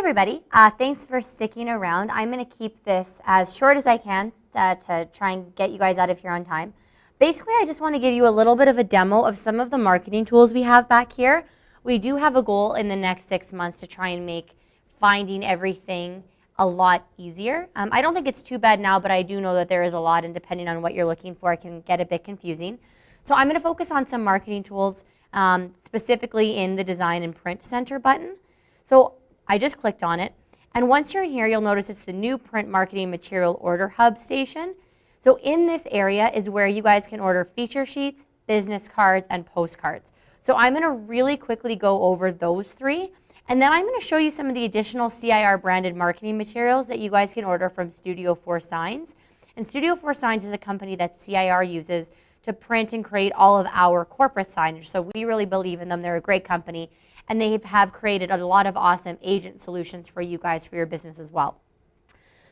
everybody, thanks for sticking around. I'm going to keep this as short as I can to try and get you guys out of here on time. Basically, I just want to give you a little bit of a demo of some of the marketing tools we have back here. We do have a goal in the next 6 months to try and make finding everything a lot easier. I don't think it's too bad now, but I do know that there is a lot, and depending on what you're looking for, it can get a bit confusing. So I'm going to focus on some marketing tools, specifically in the Design and Print Center button. So I just clicked on it, and once you're in here, you'll notice it's the new Print Marketing Material Order Hub station. So in this area is where you guys can order feature sheets, business cards, and postcards. So I'm going to really quickly go over those three, and then I'm going to show you some of the additional CIR branded marketing materials that you guys can order from Studio 4 Signs. And Studio 4 Signs is a company that CIR uses to print and create all of our corporate signage. So we really believe in them. They're a great company, and they have created a lot of awesome agent solutions for you guys for your business as well.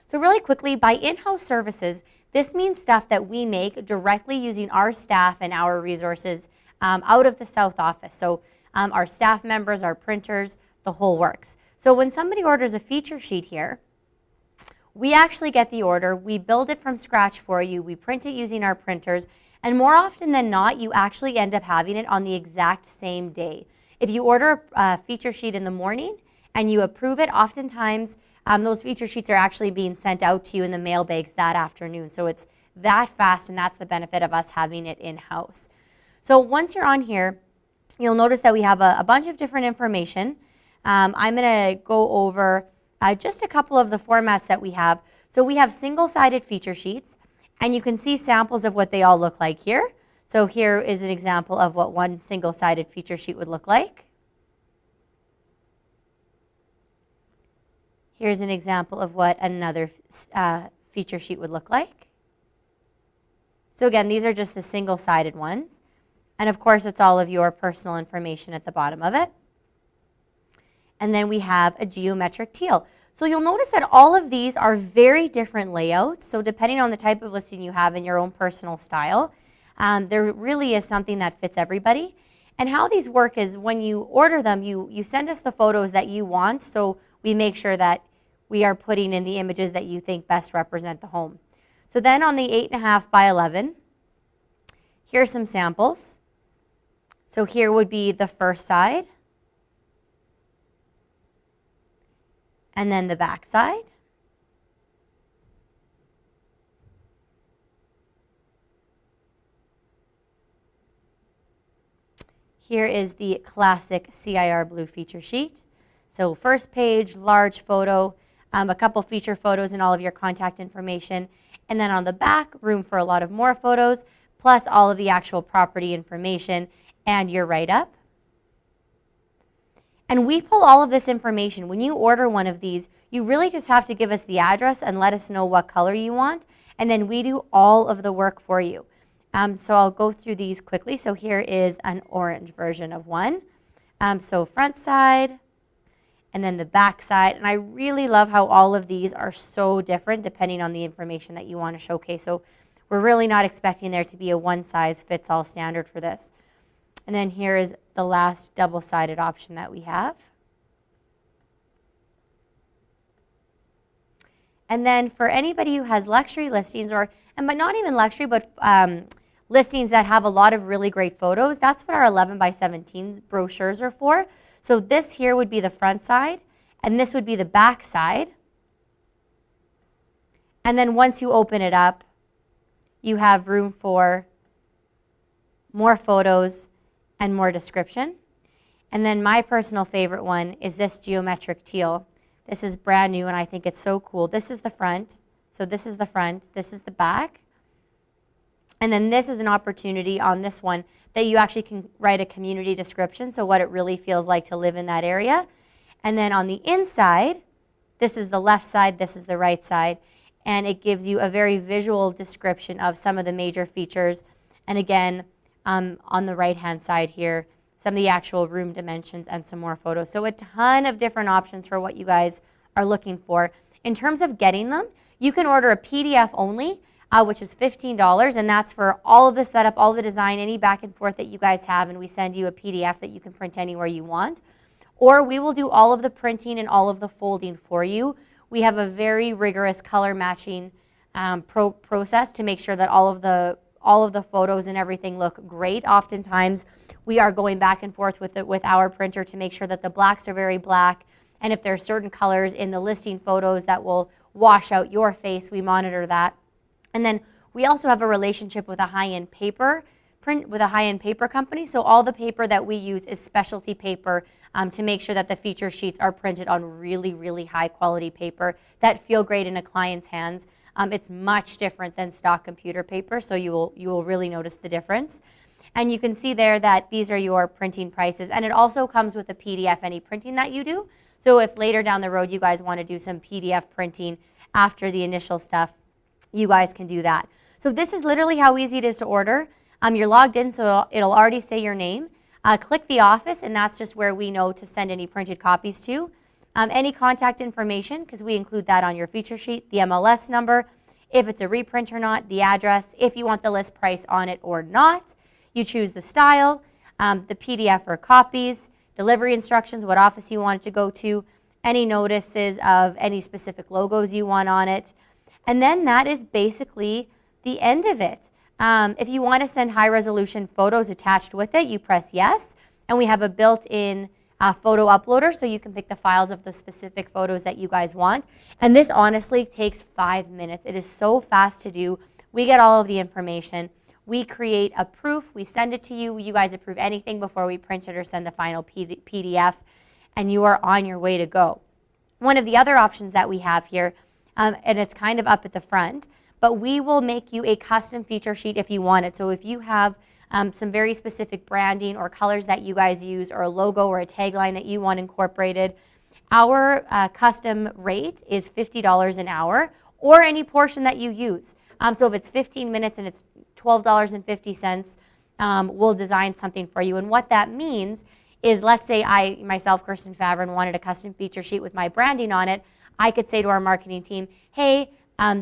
So really quickly, by in-house services, this means stuff that we make directly using our staff and our resources out of the South office. So our staff members, our printers, the whole works. So when somebody orders a feature sheet here, we actually get the order, we build it from scratch for you, we print it using our printers, and more often than not, you actually end up having it on the exact same day. If you order a feature sheet in the morning and you approve it, oftentimes those feature sheets are actually being sent out to you in the mail bags that afternoon. So it's that fast, and that's the benefit of us having it in-house. So once you're on here, you'll notice that we have a bunch of different information. I'm going to go over just a couple of the formats that we have. So we have single-sided feature sheets, and you can see samples of what they all look like here. So here is an example of what one single-sided feature sheet would look like. Here's an example of what another feature sheet would look like. So again, these are just the single-sided ones. And of course, it's all of your personal information at the bottom of it. And then we have a geometric teal. So you'll notice that all of these are very different layouts. So depending on the type of listing you have and your own personal style, there really is something that fits everybody. And how these work is when you order them, you send us the photos that you want, so we make sure that we are putting in the images that you think best represent the home. So then on the 8.5 by 11, here's some samples. So here would be the first side, and then the back side. Here is the classic CIR blue feature sheet. So first page, large photo, a couple feature photos and all of your contact information. And then on the back, room for a lot of more photos, plus all of the actual property information and your write-up. And we pull all of this information. When you order one of these, you really just have to give us the address and let us know what color you want, and then we do all of the work for you. So I'll go through these quickly. So here is an orange version of one. So front side, and then the back side. And I really love how all of these are so different depending on the information that you want to showcase. So we're really not expecting there to be a one-size-fits-all standard for this. And then here is the last double-sided option that we have. And then for anybody who has luxury listings, but not even luxury, but listings that have a lot of really great photos, that's what our 11 by 17 brochures are for. So this here would be the front side, and this would be the back side. And then once you open it up, you have room for more photos and more description. And then my personal favorite one is this geometric teal. This is brand new, and I think it's so cool. This is the front. So this is the front. This is the back. And then this is an opportunity on this one that you actually can write a community description, so what it really feels like to live in that area. And then on the inside, this is the left side, this is the right side, and it gives you a very visual description of some of the major features. And again, on the right-hand side here, some of the actual room dimensions and some more photos. So a ton of different options for what you guys are looking for. In terms of getting them, you can order a PDF only, which is $15, and that's for all of the setup, all the design, any back and forth that you guys have, and we send you a PDF that you can print anywhere you want. or we will do all of the printing and all of the folding for you. We have a very rigorous color matching process to make sure that all of the photos and everything look great. Oftentimes, we are going back and forth with our printer to make sure that the blacks are very black, and if there are certain colors in the listing photos that will wash out your face, we monitor that. And then we also have a relationship with a high-end paper company. So all the paper that we use is specialty paper to make sure that the feature sheets are printed on really, really high quality paper that feel great in a client's hands. It's much different than stock computer paper, so you will really notice the difference. And you can see there that these are your printing prices, and it also comes with a PDF, any printing that you do. So if later down the road you guys want to do some PDF printing after the initial stuff, you guys can do that. So this is literally how easy it is to order. You're logged in, so it'll already say your name. Click the office, and that's just where we know to send any printed copies to. Any contact information, because we include that on your feature sheet, the MLS number, if it's a reprint or not, the address, if you want the list price on it or not. You choose the style, the PDF or copies, delivery instructions, what office you want it to go to, any notices of any specific logos you want on it. And then that is basically the end of it. If you want to send high resolution photos attached with it, you press yes. And we have a built-in photo uploader, so you can pick the files of the specific photos that you guys want. And this honestly takes 5 minutes. It is so fast to do. We get all of the information. We create a proof. We send it to you. You guys approve anything before we print it or send the final PDF. And you are on your way to go. One of the other options that we have here, and it's kind of up at the front, but we will make you a custom feature sheet if you want it. So if you have some very specific branding or colors that you guys use, or a logo or a tagline that you want incorporated, our custom rate is $50 an hour, or any portion that you use. So if it's 15 minutes and it's $12.50, we'll design something for you. And what that means is, let's say I, myself, Kirsten Faverin, wanted a custom feature sheet with my branding on it. I could say to our marketing team, hey,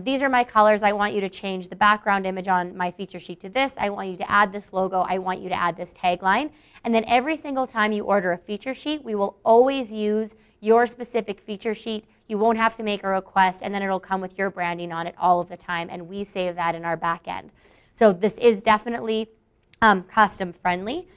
these are my colors. I want you to change the background image on my feature sheet to this. I want you to add this logo. I want you to add this tagline. And then every single time you order a feature sheet, we will always use your specific feature sheet. You won't have to make a request, and then it'll come with your branding on it all of the time, and we save that in our back end. So this is definitely custom friendly.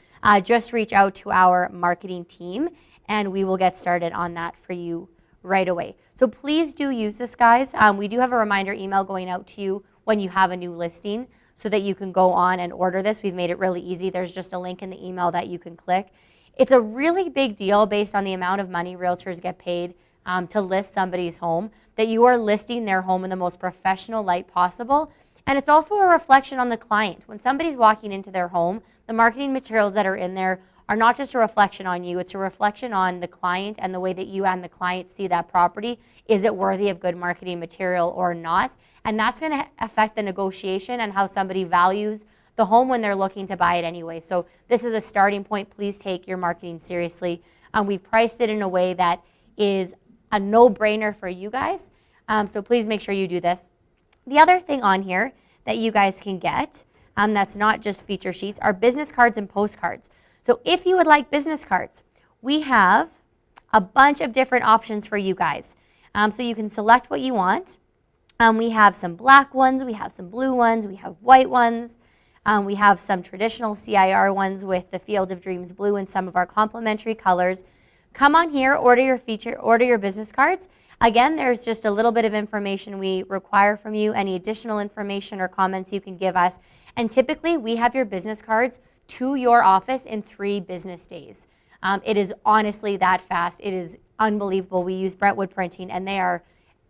Just reach out to our marketing team, and we will get started on that for you right away. So please do use this, guys. We do have a reminder email going out to you when you have a new listing so that you can go on and order this. We've made it really easy. There's just a link in the email that you can click. It's a really big deal based on the amount of money realtors get paid to list somebody's home, that you are listing their home in the most professional light possible. And it's also a reflection on the client. When somebody's walking into their home, the marketing materials that are in there are not just a reflection on you, it's a reflection on the client and the way that you and the client see that property. Is it worthy of good marketing material or not? And that's going to affect the negotiation and how somebody values the home when they're looking to buy it anyway. So this is a starting point. Please take your marketing seriously. We've priced it in a way that is a no-brainer for you guys. So please make sure you do this. The other thing on here that you guys can get that's not just feature sheets are business cards and postcards. So if you would like business cards, we have a bunch of different options for you guys. So you can select what you want. We have some black ones, we have some blue ones, we have white ones. We have some traditional CIR ones with the Field of Dreams blue and some of our complementary colors. Come on here, order your business cards. Again, there's just a little bit of information we require from you, any additional information or comments you can give us. And typically, we have your business cards to your office in 3 business days. It is honestly that fast. It is unbelievable. We use Brentwood Printing, and they are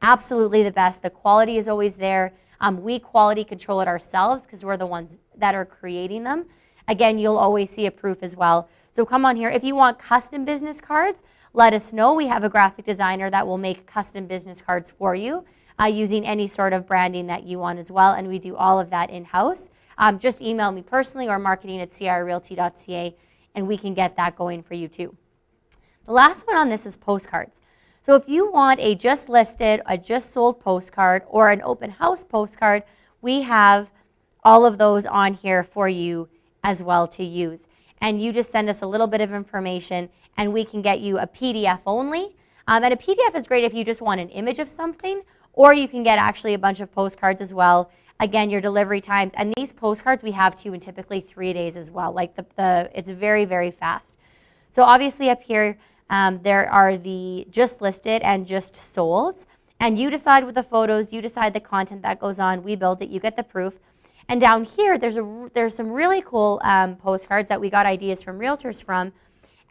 absolutely the best. The quality is always there. We quality control it ourselves because we're the ones that are creating them. Again, you'll always see a proof as well. So come on here. If you want custom business cards, let us know. We have a graphic designer that will make custom business cards for you using any sort of branding that you want as well, and we do all of that in-house. Just email me personally or marketing@crrealty.ca, and we can get that going for you too. The last one on this is postcards. So if you want a just listed, a just sold postcard, or an open house postcard, we have all of those on here for you as well to use. And you just send us a little bit of information, and we can get you a PDF only. And a PDF is great if you just want an image of something, or you can get actually a bunch of postcards as well. Again, your delivery times, and these postcards we have to you in typically 3 days as well. Like it's very, very fast. So obviously up here, there are the just listed and just sold. And you decide with the photos, you decide the content that goes on, we build it, you get the proof. And down here, there's some really cool postcards that we got ideas from realtors from.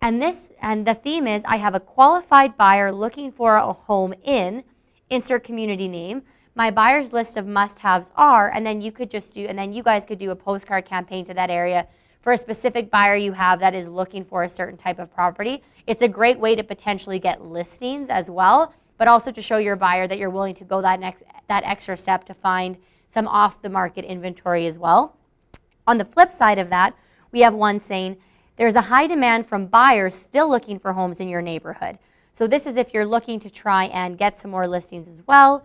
And the theme is, I have a qualified buyer looking for a home in, insert community name. My buyer's list of must-haves are, and then you guys could do a postcard campaign to that area for a specific buyer you have that is looking for a certain type of property. It's a great way to potentially get listings as well, but also to show your buyer that you're willing to go that extra step to find some off-the-market inventory as well. On the flip side of that, we have one saying, there's a high demand from buyers still looking for homes in your neighborhood. So this is if you're looking to try and get some more listings as well.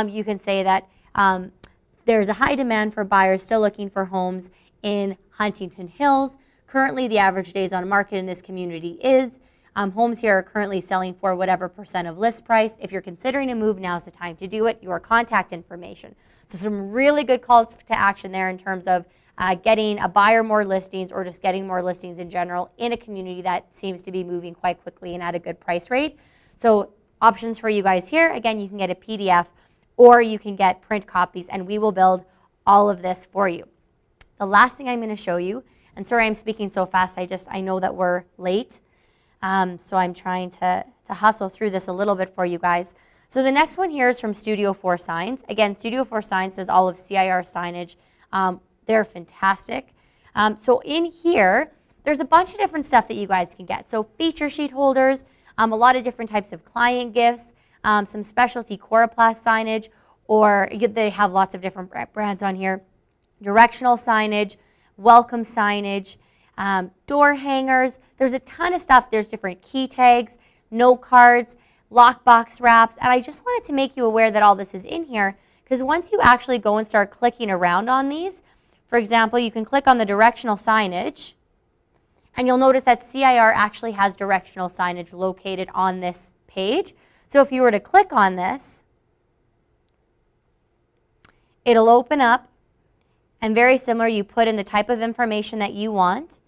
You can say that there's a high demand for buyers still looking for homes in Huntington Hills. Currently, the average days on market in this community is. Homes here are currently selling for whatever % of list price. If you're considering a move, now's the time to do it. Your contact information. So some really good calls to action there in terms of getting a buyer more listings, or just getting more listings in general in a community that seems to be moving quite quickly and at a good price rate. So options for you guys here. Again, you can get a PDF or you can get print copies, and we will build all of this for you. The last thing I'm going to show you, and sorry I'm speaking so fast, I know that we're late, so I'm trying to hustle through this a little bit for you guys. So the next one here is from Studio 4 Signs. Again, Studio 4 Signs does all of CIR signage. They're fantastic. So in here, there's a bunch of different stuff that you guys can get. So feature sheet holders, a lot of different types of client gifts, some specialty Coroplast signage, or they have lots of different brands on here. Directional signage, welcome signage, door hangers. There's a ton of stuff. There's different key tags, note cards, lockbox wraps, and I just wanted to make you aware that all this is in here, because once you actually go and start clicking around on these, for example, you can click on the directional signage, and you'll notice that CIR actually has directional signage located on this page. So if you were to click on this, it'll open up, and very similar, you put in the type of information that you want,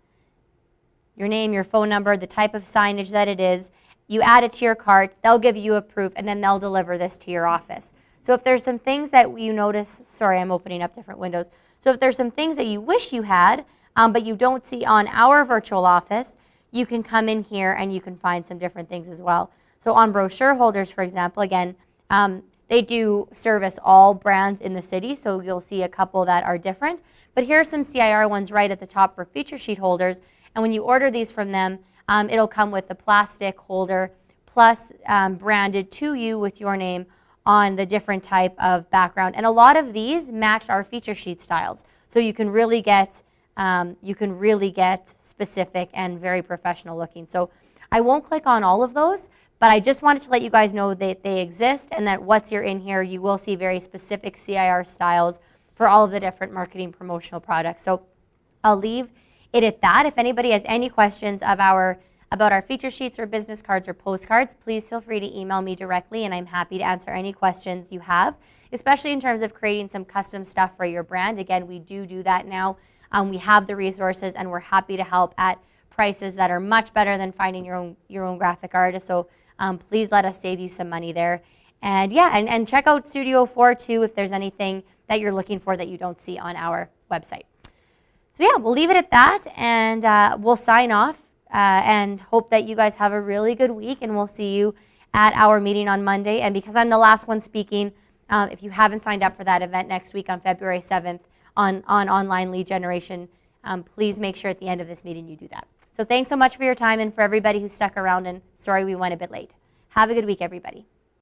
your name, your phone number, the type of signage that it is, you add it to your cart, they'll give you a proof, and then they'll deliver this to your office. So if there's some things that you notice, sorry, I'm opening up different windows. So if there's some things that you wish you had, but you don't see on our virtual office, you can come in here and you can find some different things as well. So on brochure holders, for example, again, they do service all brands in the city, so you'll see a couple that are different. But here are some CIR ones right at the top for feature sheet holders. And when you order these from them, it'll come with the plastic holder plus branded to you with your name on the different type of background. And a lot of these match our feature sheet styles. So you can really get specific and very professional looking. So I won't click on all of those, but I just wanted to let you guys know that they exist, and that once you're in here, you will see very specific CIR styles for all of the different marketing promotional products. So I'll leave it at that. If anybody has any questions about our feature sheets or business cards or postcards, please feel free to email me directly, and I'm happy to answer any questions you have, especially in terms of creating some custom stuff for your brand. Again, we do that now. We have the resources, and we're happy to help at prices that are much better than finding your own graphic artist. So please let us save you some money there. And yeah, and check out Studio 4 too if there's anything that you're looking for that you don't see on our website. So yeah, we'll leave it at that, and we'll sign off and hope that you guys have a really good week, and we'll see you at our meeting on Monday. And because I'm the last one speaking, if you haven't signed up for that event next week on February 7th on online lead generation, please make sure at the end of this meeting you do that. So thanks so much for your time, and for everybody who stuck around, and sorry we went a bit late. Have a good week, everybody.